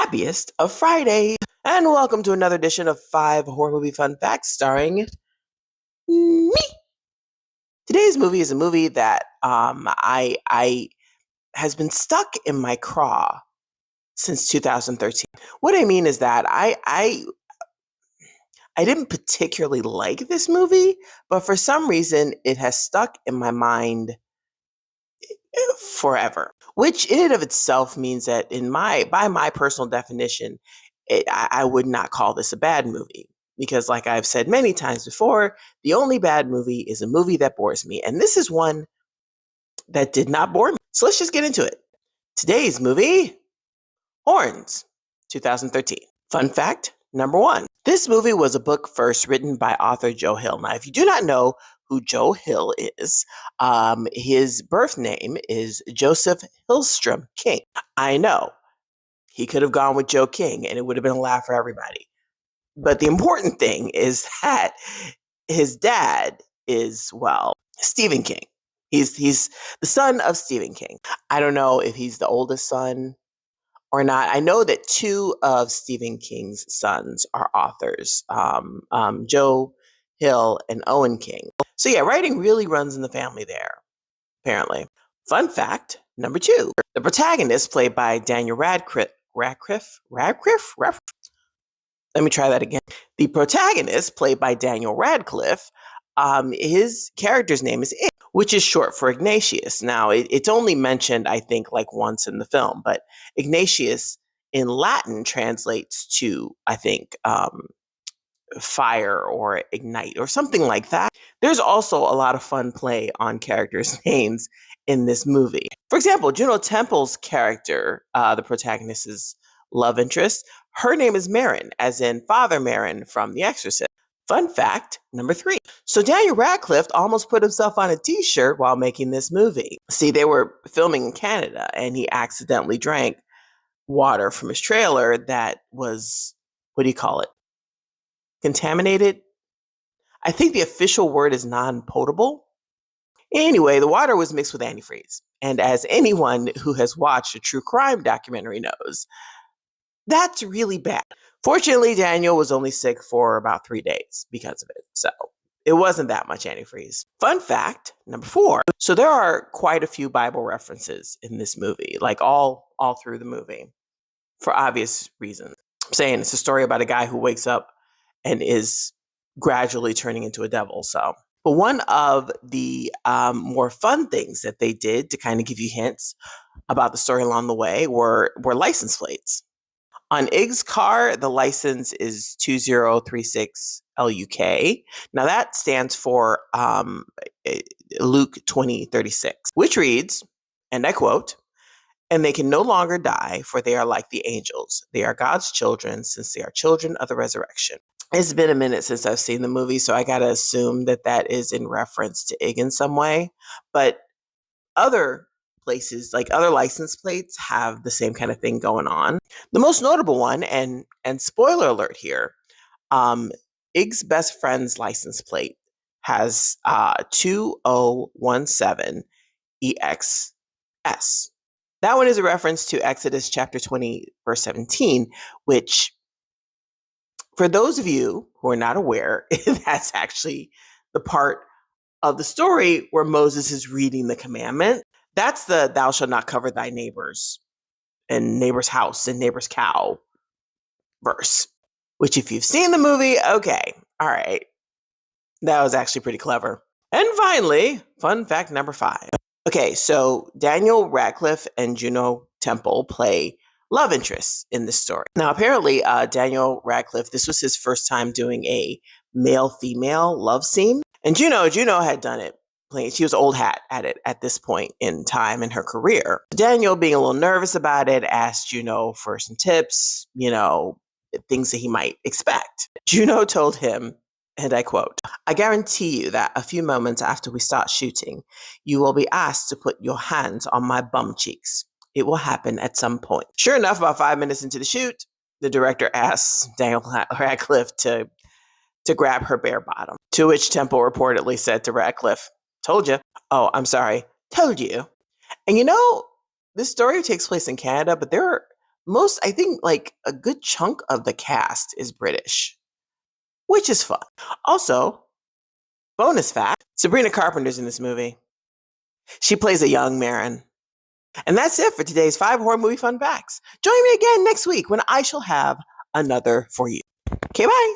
happiest of Fridays. And welcome to another edition of 5 Horror Movie Fun Facts starring me. Today's movie is a movie that I has been stuck in my craw since 2013. What I mean is that I didn't particularly like this movie, but for some reason it has stuck in my mind forever, which in and of itself means that by my personal definition, I would not call this a bad movie. Because like I've said many times before, the only bad movie is a movie that bores me. And this is one that did not bore me. So let's just get into it. Today's movie, Horns, 2013. Fun fact number 1. This movie was a book first written by author Joe Hill. Now, if you do not know who Joe Hill is, his birth name is Joseph Hillstrom King. I know, he could have gone with Joe King and it would have been a laugh for everybody. But the important thing is that his dad is, well, Stephen King. He's the son of Stephen King. I don't know if he's the oldest son or not. I know that 2 of Stephen King's sons are authors, Joe Hill and Owen King. So yeah, writing really runs in the family there, apparently. Fun fact number 2. The protagonist, played by Daniel Radcliffe. Let me try that again. The protagonist, played by Daniel Radcliffe, his character's name is Ig, which is short for Ignatius. Now, it's only mentioned, I think, like once in the film, but Ignatius in Latin translates to, I think, fire or ignite or something like that. There's also a lot of fun play on characters' names in this movie. For example, Juno Temple's character, the protagonist's love interest, her name is Marin, as in Father Marin from The Exorcist. Fun fact number 3. So Daniel Radcliffe almost put himself on a t-shirt while making this movie. See, they were filming in Canada and he accidentally drank water from his trailer that was, what do you call it? Contaminated? I think the official word is non-potable. Anyway, the water was mixed with antifreeze. And as anyone who has watched a true crime documentary knows, that's really bad. Fortunately, Daniel was only sick for about 3 days because of it. So it wasn't that much antifreeze. Fun fact number 4. So there are quite a few Bible references in this movie, like all through the movie, for obvious reasons. I'm saying it's a story about a guy who wakes up and is gradually turning into a devil. So, but one of the more fun things that they did to kind of give you hints about the story along the way were license plates. On Ig's car, the license is 2036 LUK. Now that stands for Luke 20:36, which reads, and I quote, "And they can no longer die, for they are like the angels. They are God's children, since they are children of the resurrection." It's been a minute since I've seen the movie, so I gotta assume that that is in reference to Ig in some way. But other places, like other license plates, have the same kind of thing going on. The most notable one, and spoiler alert here, Ig's best friend's license plate has 2017 EXS. That one is a reference to Exodus chapter 20, verse 17, which, for those of you who are not aware, that's actually the part of the story where Moses is reading the commandment. That's the "thou shalt not cover thy neighbor's and neighbor's house and neighbor's cow" verse, which if you've seen the movie, okay, all right, that was actually pretty clever. And finally, fun fact number 5. Okay, so Daniel Radcliffe and Juno Temple play love interests in this story. Now, apparently, Daniel Radcliffe, this was his first time doing a male-female love scene. And Juno had done it. She was old hat at it at this point in time in her career. Daniel, being a little nervous about it, asked Juno for some tips, things that he might expect. Juno told him, and I quote, "I guarantee you that a few moments after we start shooting, you will be asked to put your hands on my bum cheeks. It will happen at some point." Sure enough, about 5 minutes into the shoot, the director asks Daniel Radcliffe to grab her bare bottom, to which Temple reportedly said to Radcliffe, "Told you." "Oh, I'm sorry. Told you." And this story takes place in Canada, but there I think like a good chunk of the cast is British, which is fun. Also, bonus fact, Sabrina Carpenter's in this movie. She plays a young Marin. And that's it for today's 5 horror movie fun facts. Join me again next week when I shall have another for you. Okay, bye.